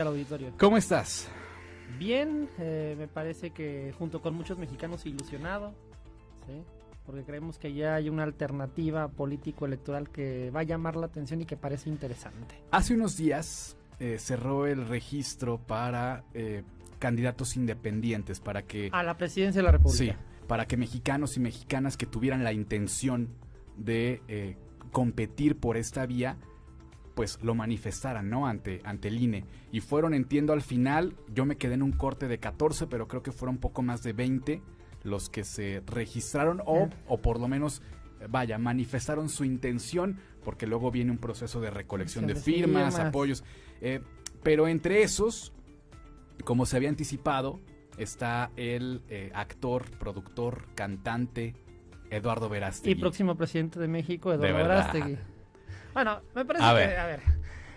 Al auditorio. ¿Cómo estás? Bien, me parece que junto con muchos mexicanos ilusionados, ¿sí? Porque creemos que ya hay una alternativa político-electoral que va a llamar la atención y que parece interesante. Hace unos días cerró el registro para candidatos independientes para que... A la presidencia de la República. Sí, para que mexicanos y mexicanas que tuvieran la intención de competir por esta vía, pues lo manifestaran, ¿no? Ante el INE. Y fueron, entiendo, al final, yo me quedé en un corte de 14, pero creo que fueron poco más de 20 los que se registraron o por lo menos, manifestaron su intención, porque luego viene un proceso de recolección de firmas, apoyos. Pero entre esos, como se había anticipado, está el actor, productor, cantante Eduardo Verástegui. Y próximo presidente de México, Eduardo De Verástegui. Bueno, me parece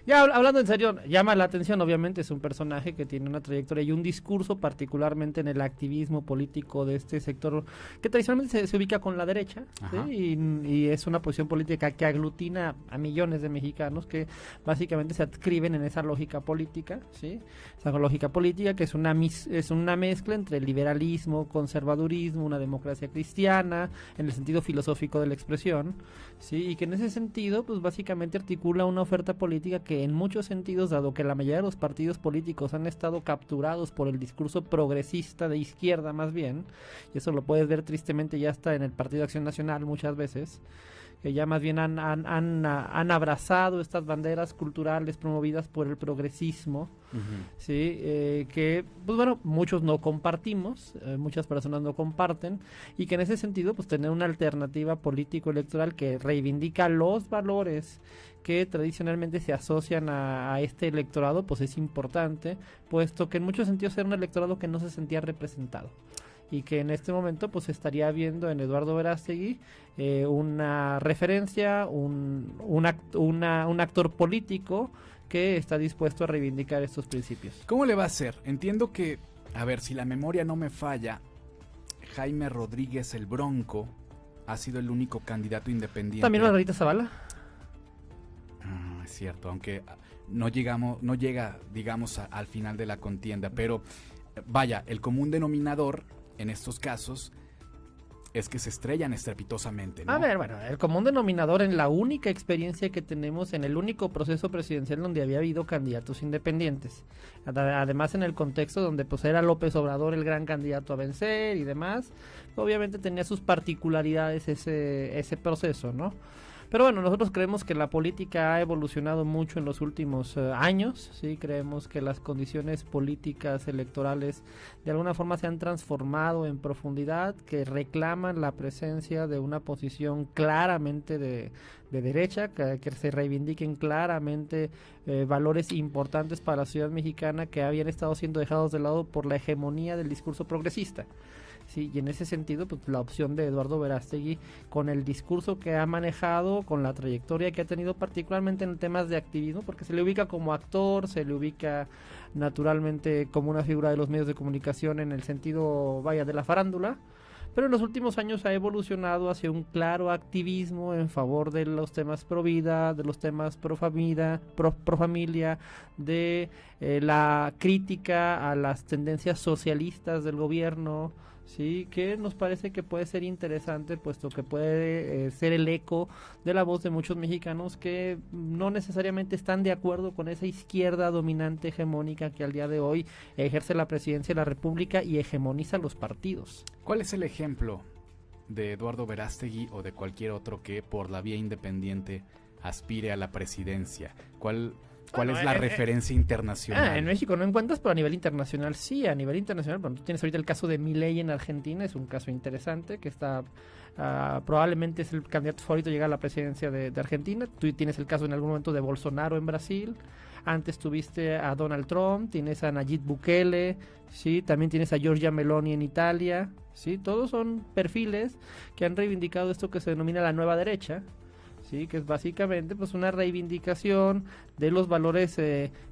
ya hablando en serio, llama la atención, obviamente es un personaje que tiene una trayectoria y un discurso particularmente en el activismo político de este sector que tradicionalmente se ubica con la derecha, ¿sí? y es una posición política que aglutina a millones de mexicanos que básicamente se adscriben en esa lógica política, ¿sí? Esa lógica política que es una mezcla entre liberalismo, conservadurismo, una democracia cristiana, en el sentido filosófico de la expresión, ¿sí? Y que en ese sentido pues básicamente articula una oferta política que en muchos sentidos, dado que la mayoría de los partidos políticos han estado capturados por el discurso progresista de izquierda más bien, y eso lo puedes ver tristemente ya está en el Partido Acción Nacional muchas veces, que ya más bien han abrazado estas banderas culturales promovidas por el progresismo, ¿sí? Que, pues bueno, muchos no compartimos, muchas personas no comparten, y que en ese sentido, pues tener una alternativa político-electoral que reivindica los valores que tradicionalmente se asocian a este electorado, pues es importante, puesto que en muchos sentidos era un electorado que no se sentía representado. Y que en este momento pues estaría viendo en Eduardo Verástegui una referencia, un actor político que está dispuesto a reivindicar estos principios. ¿Cómo le va a hacer? Entiendo que, a ver, si la memoria no me falla, Jaime Rodríguez el Bronco ha sido el único candidato independiente. ¿También Margarita Zavala? Es cierto, aunque no llega, digamos, al final de la contienda, pero vaya, el común denominador en estos casos es que se estrellan estrepitosamente, ¿no? A ver, bueno, el común denominador en la única experiencia que tenemos en el único proceso presidencial donde había habido candidatos independientes. Además, en el contexto donde pues era López Obrador el gran candidato a vencer y demás, obviamente tenía sus particularidades ese proceso, ¿no? Pero bueno, nosotros creemos que la política ha evolucionado mucho en los últimos años, ¿sí? Creemos que las condiciones políticas electorales de alguna forma se han transformado en profundidad, que reclaman la presencia de una posición claramente de derecha, que se reivindiquen claramente valores importantes para la sociedad mexicana que habían estado siendo dejados de lado por la hegemonía del discurso progresista. Sí, y en ese sentido, pues la opción de Eduardo Verástegui, con el discurso que ha manejado, con la trayectoria que ha tenido, particularmente en temas de activismo, porque se le ubica como actor, se le ubica naturalmente como una figura de los medios de comunicación en el sentido, de la farándula, pero en los últimos años ha evolucionado hacia un claro activismo en favor de los temas pro vida, de los temas pro familia, de la crítica a las tendencias socialistas del gobierno, sí, que nos parece que puede ser interesante, puesto que puede ser el eco de la voz de muchos mexicanos que no necesariamente están de acuerdo con esa izquierda dominante hegemónica que al día de hoy ejerce la presidencia de la República y hegemoniza los partidos. ¿Cuál es el ejemplo de Eduardo Verástegui o de cualquier otro que por la vía independiente aspire a la presidencia? ¿Cuál es la referencia internacional? En México no encuentras, pero a nivel internacional sí. A nivel internacional, bueno, tú tienes ahorita el caso de Milei en Argentina, es un caso interesante que está probablemente es el candidato favorito a llegar a la presidencia de Argentina. Tú tienes el caso en algún momento de Bolsonaro en Brasil. Antes tuviste a Donald Trump, tienes a Nayib Bukele, sí, también tienes a Giorgia Meloni en Italia, sí, todos son perfiles que han reivindicado esto que se denomina la nueva derecha. Sí, que es básicamente pues una reivindicación de los valores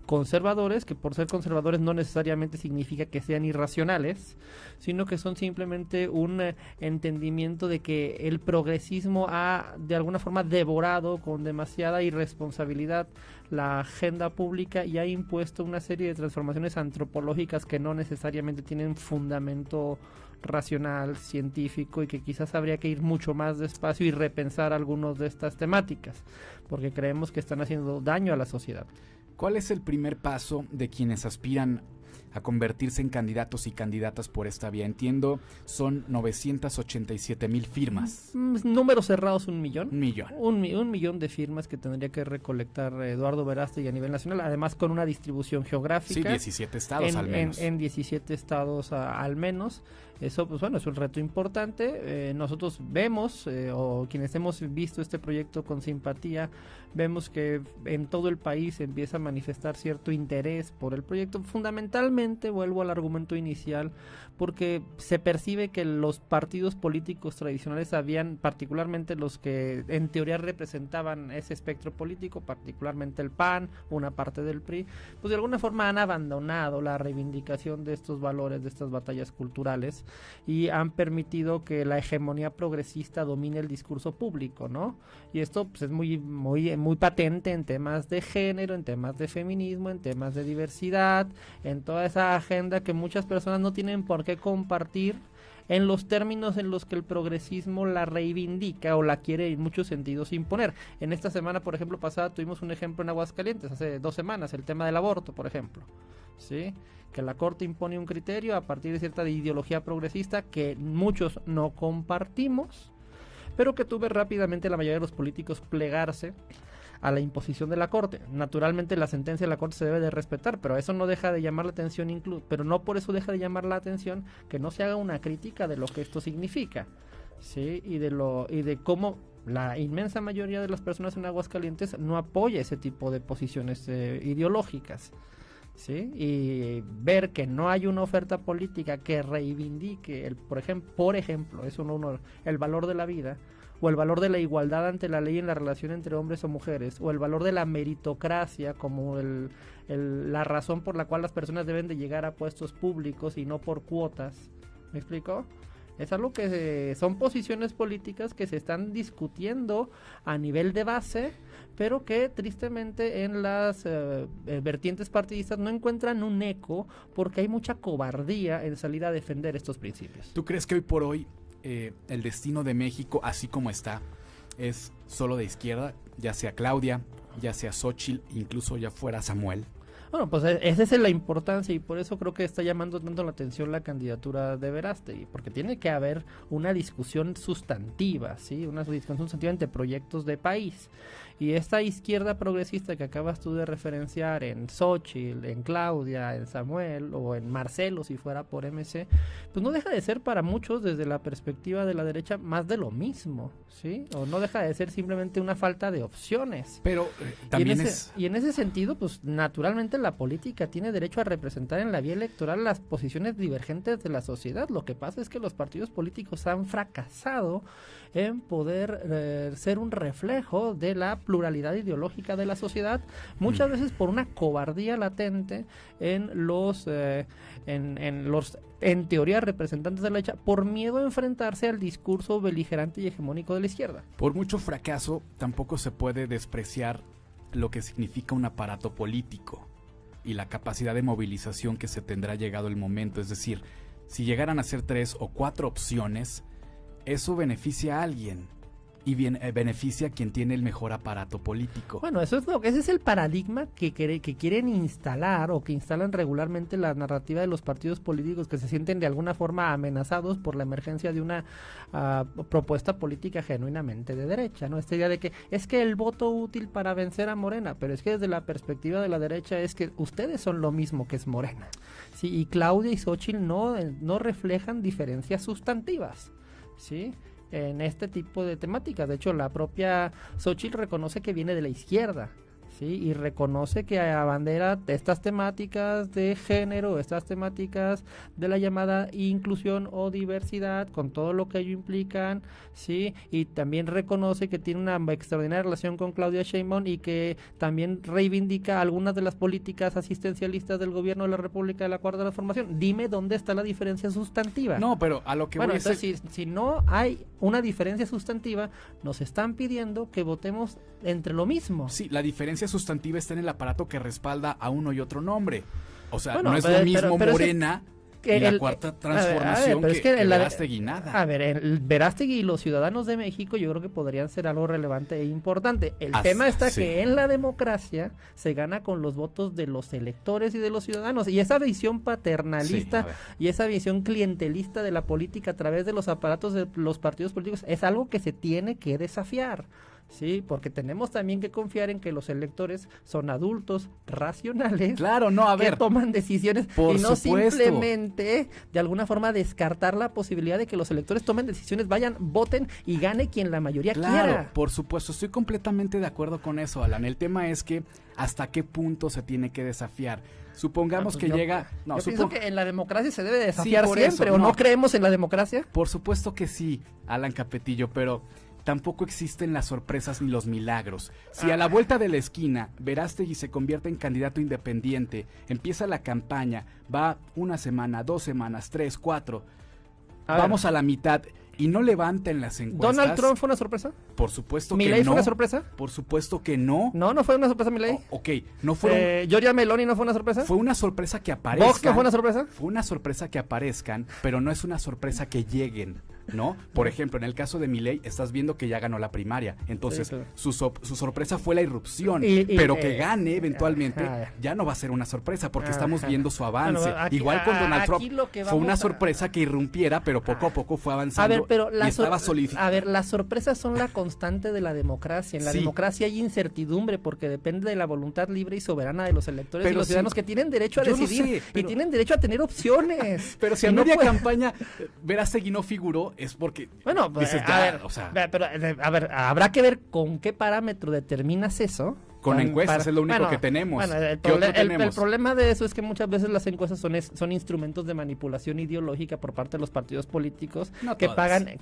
conservadores, que por ser conservadores no necesariamente significa que sean irracionales, sino que son simplemente un entendimiento de que el progresismo ha de alguna forma devorado con demasiada irresponsabilidad la agenda pública y ha impuesto una serie de transformaciones antropológicas que no necesariamente tienen fundamento racional, científico, y que quizás habría que ir mucho más despacio y repensar algunas de estas temáticas, porque creemos que están haciendo daño a la sociedad. ¿Cuál es el primer paso de quienes aspiran a convertirse en candidatos y candidatas por esta vía? Entiendo, son 987,000 firmas. Números cerrados, 1,000,000. 1,000,000. Un millón de firmas que tendría que recolectar Eduardo Verástegui a nivel nacional, además con una distribución geográfica. Sí, 17 estados al menos. En 17 estados al menos. Eso, pues bueno, es un reto importante. Nosotros vemos, o quienes hemos visto este proyecto con simpatía, vemos que en todo el país empieza a manifestar cierto interés por el proyecto. Fundamentalmente, vuelvo al argumento inicial, porque se percibe que los partidos políticos tradicionales habían, particularmente los que en teoría representaban ese espectro político, particularmente el PAN, una parte del PRI, pues de alguna forma han abandonado la reivindicación de estos valores, de estas batallas culturales, y han permitido que la hegemonía progresista domine el discurso público, ¿no? Y esto pues, es muy patente en temas de género, en temas de feminismo, en temas de diversidad, en toda esa agenda que muchas personas no tienen por qué compartir en los términos en los que el progresismo la reivindica o la quiere en muchos sentidos imponer. En esta semana, por ejemplo, pasada tuvimos un ejemplo en Aguascalientes, hace 2 semanas, el tema del aborto, por ejemplo, ¿sí? Que la Corte impone un criterio a partir de cierta ideología progresista que muchos no compartimos, pero que tuve rápidamente la mayoría de los políticos plegarse a la imposición de la Corte. Naturalmente la sentencia de la Corte se debe de respetar, pero eso no deja de llamar la atención, pero no por eso deja de llamar la atención que no se haga una crítica de lo que esto significa, ¿sí? Y de cómo la inmensa mayoría de las personas en Aguascalientes no apoya ese tipo de posiciones ideológicas, ¿sí? Y ver que no hay una oferta política que reivindique por ejemplo, es el valor de la vida, o el valor de la igualdad ante la ley en la relación entre hombres o mujeres, o el valor de la meritocracia como la razón por la cual las personas deben de llegar a puestos públicos y no por cuotas. ¿Me explico? Es algo que son posiciones políticas que se están discutiendo a nivel de base, pero que tristemente en las vertientes partidistas no encuentran un eco porque hay mucha cobardía en salir a defender estos principios. ¿Tú crees que hoy por hoy el destino de México, así como está, es solo de izquierda? Ya sea Claudia, ya sea Xóchitl, incluso ya fuera Samuel. Bueno, pues esa es la importancia y por eso creo que está llamando tanto la atención la candidatura de Verástegui, porque tiene que haber una discusión sustantiva, ¿sí? Una discusión sustantiva entre proyectos de país. Y esta izquierda progresista que acabas tú de referenciar en Xóchitl, en Claudia, en Samuel o en Marcelo si fuera por MC, pues no deja de ser para muchos desde la perspectiva de la derecha más de lo mismo, ¿sí? O no deja de ser simplemente una falta de opciones. Pero también y en ese sentido, pues naturalmente la política tiene derecho a representar en la vía electoral las posiciones divergentes de la sociedad. Lo que pasa es que los partidos políticos han fracasado en poder ser un reflejo de la pluralidad ideológica de la sociedad, muchas veces por una cobardía latente en los en teoría representantes de la derecha, por miedo a enfrentarse al discurso beligerante y hegemónico de la izquierda. Por mucho fracaso, tampoco se puede despreciar lo que significa un aparato político y la capacidad de movilización que se tendrá llegado el momento. Es decir, si llegaran a ser 3 o 4 opciones, eso beneficia a alguien y beneficia a quien tiene el mejor aparato político. Bueno, ese es el paradigma que quieren instalar o que instalan regularmente la narrativa de los partidos políticos que se sienten de alguna forma amenazados por la emergencia de una propuesta política genuinamente de derecha, ¿no? Esta idea de que es que el voto útil para vencer a Morena, pero es que desde la perspectiva de la derecha es que ustedes son lo mismo que es Morena, ¿sí? Y Claudia y Xóchitl no reflejan diferencias sustantivas, ¿sí?, en este tipo de temáticas. De hecho, la propia Xóchitl reconoce que viene de la izquierda, ¿sí? Y reconoce que abandera estas temáticas de género, estas temáticas de la llamada inclusión o diversidad, con todo lo que ello implican, ¿sí? Y también reconoce que tiene una extraordinaria relación con Claudia Sheinbaum y que también reivindica algunas de las políticas asistencialistas del gobierno de la República de la Cuarta Transformación. Dime dónde está la diferencia sustantiva. No, pero a lo que bueno, voy entonces, si no hay una diferencia sustantiva, nos están pidiendo que votemos entre lo mismo. Sí, la diferencia sustantiva está en el aparato que respalda a uno y otro nombre. O sea, bueno, no es lo mismo Morena y la Cuarta Transformación que Verástegui, nada. A ver, el Verástegui y los ciudadanos de México yo creo que podrían ser algo relevante e importante. El tema está que en la democracia se gana con los votos de los electores y de los ciudadanos. Y esa visión paternalista y esa visión clientelista de la política a través de los aparatos de los partidos políticos es algo que se tiene que desafiar. Sí, porque tenemos también que confiar en que los electores son adultos racionales, claro, no, a ver, que toman decisiones por y no supuesto. Simplemente de alguna forma descartar la posibilidad de que los electores tomen decisiones, vayan, voten y gane quien la mayoría quiera. Claro, por supuesto, estoy completamente de acuerdo con eso, Alan. El tema es que hasta qué punto se tiene que desafiar. Supongamos que llega... yo pienso que en la democracia se debe desafiar siempre, ¿o no creemos en la democracia? Por supuesto que sí, Alan Capetillo, pero tampoco existen las sorpresas ni los milagros. Si a la vuelta de la esquina Verástegui se convierte en candidato independiente, empieza la campaña, va 1 semana, 2 semanas, 3, 4, vamos a la mitad y no levanten las encuestas. ¿Donald Trump fue una sorpresa? Por supuesto que no. ¿Milei fue una sorpresa? Por supuesto que no. No fue una sorpresa Milei. Ok, no fueron... ¿Giorgia Meloni no fue una sorpresa? Fue una sorpresa que aparezcan. ¿Vox no fue una sorpresa? Fue una sorpresa que aparezcan, pero no es una sorpresa que lleguen, ¿no? Por ejemplo, en el caso de Milei, estás viendo que ya ganó la primaria. Entonces, sí, claro, su sorpresa fue la irrupción. Pero que gane eventualmente ya no va a ser una sorpresa, porque estamos viendo su avance. Bueno, igual con Donald Trump, fue una sorpresa que irrumpiera, pero poco a poco fue avanzando. A ver, pero y estaba a ver, las sorpresas son la constante de la democracia. En la democracia hay incertidumbre porque depende de la voluntad libre y soberana de los electores y los ciudadanos que tienen derecho a decidir y tienen derecho a tener opciones. Pero si a media campaña Verástegui no figuró, es porque bueno, pues, dices, a ver, habrá que ver con qué parámetro determinas eso. Con encuestas es lo único que tenemos. Bueno, el problema de eso es que muchas veces las encuestas son instrumentos de manipulación ideológica por parte de los partidos políticos que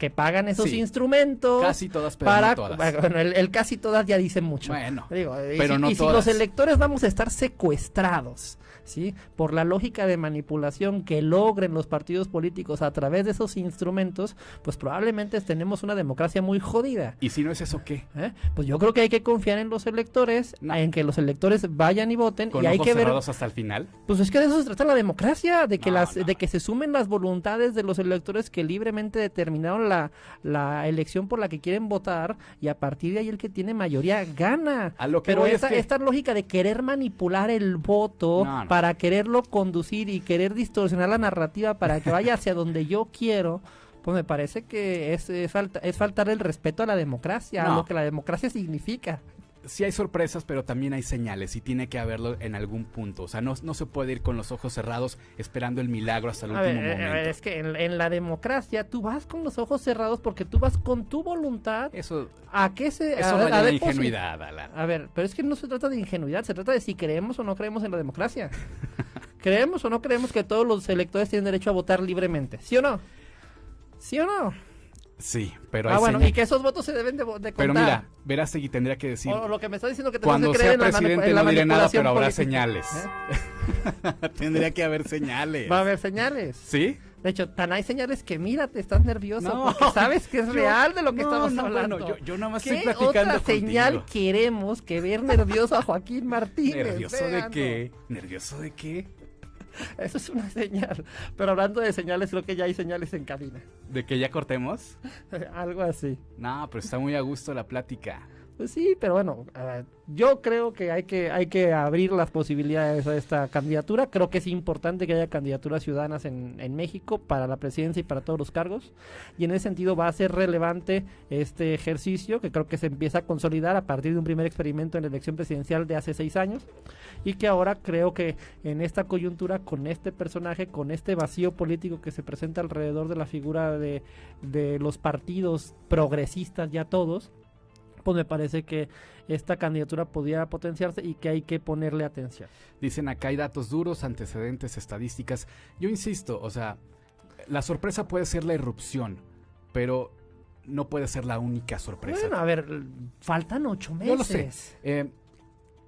pagan esos instrumentos. Casi todas, pero no todas. Bueno, el casi todas ya dice mucho. Bueno, pero no todas. Si los electores vamos a estar secuestrados, ¿sí? Por la lógica de manipulación que logren los partidos políticos a través de esos instrumentos, pues probablemente tenemos una democracia muy jodida. ¿Y si no es eso qué? Pues yo creo que hay que confiar en los electores, en que los electores vayan y voten. ¿Con y hay ojos que ver cerrados hasta el final? Pues es que de eso se trata la democracia, de que de que se sumen las voluntades de los electores que libremente determinaron la elección por la que quieren votar, y a partir de ahí el que tiene mayoría gana. Pero esta lógica de querer manipular el voto para quererlo conducir y querer distorsionar la narrativa para que vaya hacia donde yo quiero, pues me parece que es faltar el respeto a la democracia, a lo que la democracia significa. Sí hay sorpresas, pero también hay señales y tiene que haberlo en algún punto. O sea, no se puede ir con los ojos cerrados esperando el milagro hasta el último momento. Es que en la democracia tú vas con los ojos cerrados porque tú vas con tu voluntad. Eso a de ingenuidad, Alan. A ver, pero es que no se trata de ingenuidad, se trata de si creemos o no creemos en la democracia. ¿Creemos o no creemos que todos los electores tienen derecho a votar libremente? ¿Sí o no? ¿Sí o no? Sí, pero y que esos votos se deben de contar. Pero mira, Verástegui tendría que decir... O lo que me está diciendo que cuando sea presidente no diré nada, pero habrá política. Señales. Tendría que haber señales. Va a haber señales. ¿Sí? De hecho, tan hay señales que mírate, estás nervioso porque sabes que es real de lo que estamos hablando. Bueno, yo nada más estoy platicando contigo. ¿Qué otra señal queremos que ver nervioso a Joaquín Martínez? ¿Nervioso de qué? ¿Nervioso de qué? Eso es una señal. Pero hablando de señales, creo que ya hay señales en cabina. ¿De que ya cortemos? Algo así. No, pero está muy a gusto la plática. Pues sí, pero bueno, yo creo que hay que abrir las posibilidades a esta candidatura. Creo que es importante que haya candidaturas ciudadanas en México para la presidencia y para todos los cargos. Y en ese sentido va a ser relevante este ejercicio, que creo que se empieza a consolidar a partir de un primer experimento en la elección presidencial de hace 6 años. Y que ahora creo que en esta coyuntura, con este personaje, con este vacío político que se presenta alrededor de la figura de los partidos progresistas ya todos, pues me parece que esta candidatura podría potenciarse y que hay que ponerle atención. Dicen acá hay datos duros, antecedentes, estadísticas. Yo insisto, o sea, la sorpresa puede ser la irrupción, pero no puede ser la única sorpresa. Bueno, a ver, faltan 8 meses. Yo lo sé.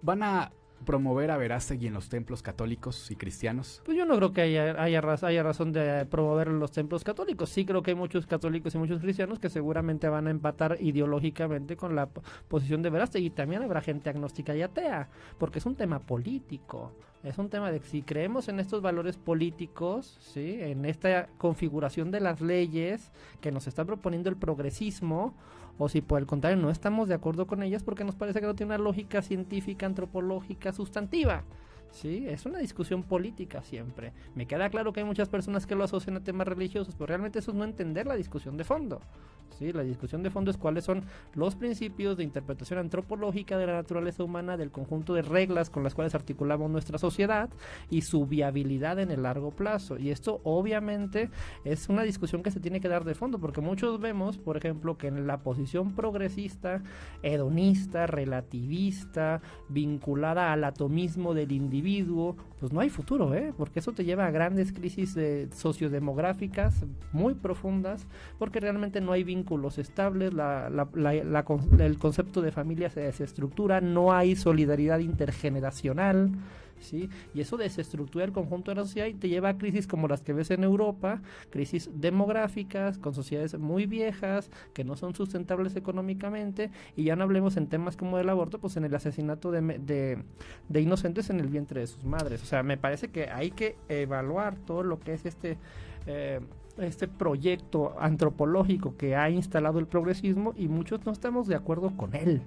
¿Van a promover a Verástegui en los templos católicos y cristianos? Pues yo no creo que haya razón de promover los templos católicos. Sí creo que hay muchos católicos y muchos cristianos que seguramente van a empatar ideológicamente con la posición de Verástegui. Y también habrá gente agnóstica y atea, porque es un tema político. Es un tema de que si creemos en estos valores políticos, ¿sí?, en esta configuración de las leyes que nos está proponiendo el progresismo, o si por el contrario no estamos de acuerdo con ellas porque nos parece que no tiene una lógica científica, antropológica, sustantiva. Sí, es una discusión política siempre. Me queda claro que hay muchas personas que lo asocian a temas religiosos, pero realmente eso es no entender la discusión de fondo. Sí, la discusión de fondo es cuáles son los principios de interpretación antropológica de la naturaleza humana, del conjunto de reglas con las cuales articulamos nuestra sociedad y su viabilidad en el largo plazo. Y esto obviamente es una discusión que se tiene que dar de fondo, porque muchos vemos, por ejemplo, que en la posición progresista, hedonista, relativista, vinculada al atomismo del individuo, pues no hay futuro, porque eso te lleva a grandes crisis sociodemográficas muy profundas, porque realmente no hay vínculos estables, el concepto de familia se desestructura, no hay solidaridad intergeneracional, ¿sí? Y eso desestructura el conjunto de la sociedad y te lleva a crisis como las que ves en Europa, crisis demográficas, con sociedades muy viejas, que no son sustentables económicamente, y ya no hablemos en temas como el aborto, pues en el asesinato de inocentes en el vientre de sus madres. O sea, me parece que hay que evaluar todo lo que es este proyecto antropológico que ha instalado el progresismo, y muchos no estamos de acuerdo con él.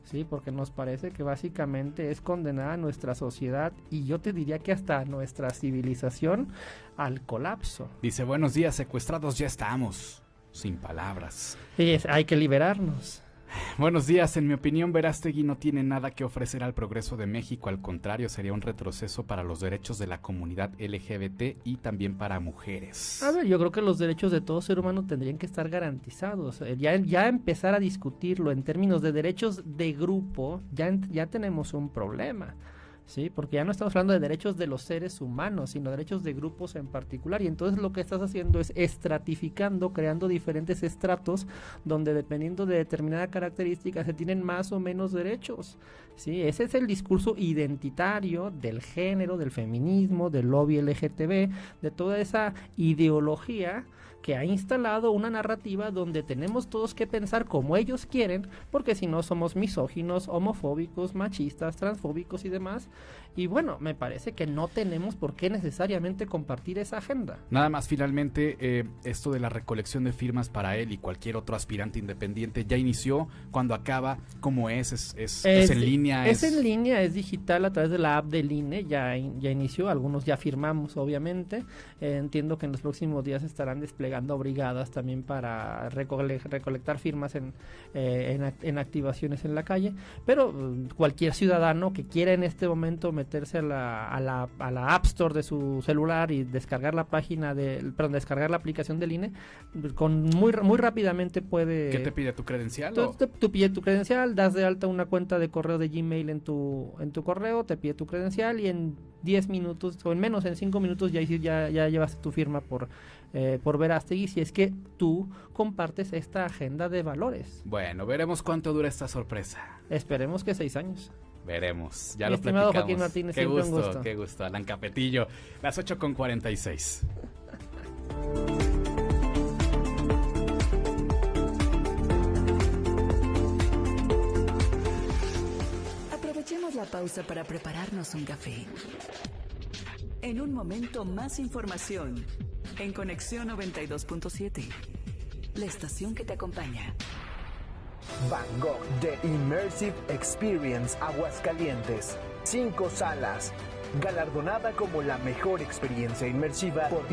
Sí, porque nos parece que básicamente es condenar a nuestra sociedad, y yo te diría que hasta nuestra civilización, al colapso. Dice, buenos días, secuestrados ya estamos. Sin palabras. Y hay que liberarnos. Buenos días, en mi opinión Verástegui no tiene nada que ofrecer al progreso de México, al contrario sería un retroceso para los derechos de la comunidad LGBT y también para mujeres. A ver, yo creo que los derechos de todo ser humano tendrían que estar garantizados, ya empezar a discutirlo en términos de derechos de grupo, ya tenemos un problema. Sí, porque ya no estamos hablando de derechos de los seres humanos, sino derechos de grupos en particular, y entonces lo que estás haciendo es estratificando, creando diferentes estratos donde dependiendo de determinada característica se tienen más o menos derechos. Sí, ese es el discurso identitario del género, del feminismo, del lobby LGTB, de toda esa ideología que ha instalado una narrativa donde tenemos todos que pensar como ellos quieren, porque si no somos misóginos, homofóbicos, machistas, transfóbicos y demás. Y bueno, me parece que no tenemos por qué necesariamente compartir esa agenda. Nada más, finalmente, esto de la recolección de firmas para él y cualquier otro aspirante independiente ya inició. Cuando acaba, ¿cómo es? ¿Es en línea? Es en línea, es digital a través de la app del INE, ya inició, algunos ya firmamos obviamente. Entiendo que en los próximos días estarán desplegando brigadas también para recolectar firmas en activaciones en la calle, pero cualquier ciudadano que quiera en este momento meterse a la App Store de su celular y descargar la descargar la aplicación del INE, muy rápidamente puede. ¿Qué te pide, tu credencial? Tú pide tu credencial, das de alta una cuenta de correo de Gmail en tu correo, te pide tu credencial y en 10 minutos o en menos, en 5 minutos ya llevaste tu firma por Verástegui, si es que tú compartes esta agenda de valores. Bueno, veremos cuánto dura esta sorpresa. Esperemos que 6 años. Veremos, ya Mi lo estimado platicamos. Joaquín Martínez, qué siempre gusto, un gusto. Qué gusto, Alan Capetillo. Las 8:46. Aprovechemos la pausa para prepararnos un café. En un momento, más información en Conexión 92.7, la estación que te acompaña. Van Gogh The Immersive Experience Aguascalientes. 5 salas. Galardonada como la mejor experiencia inmersiva por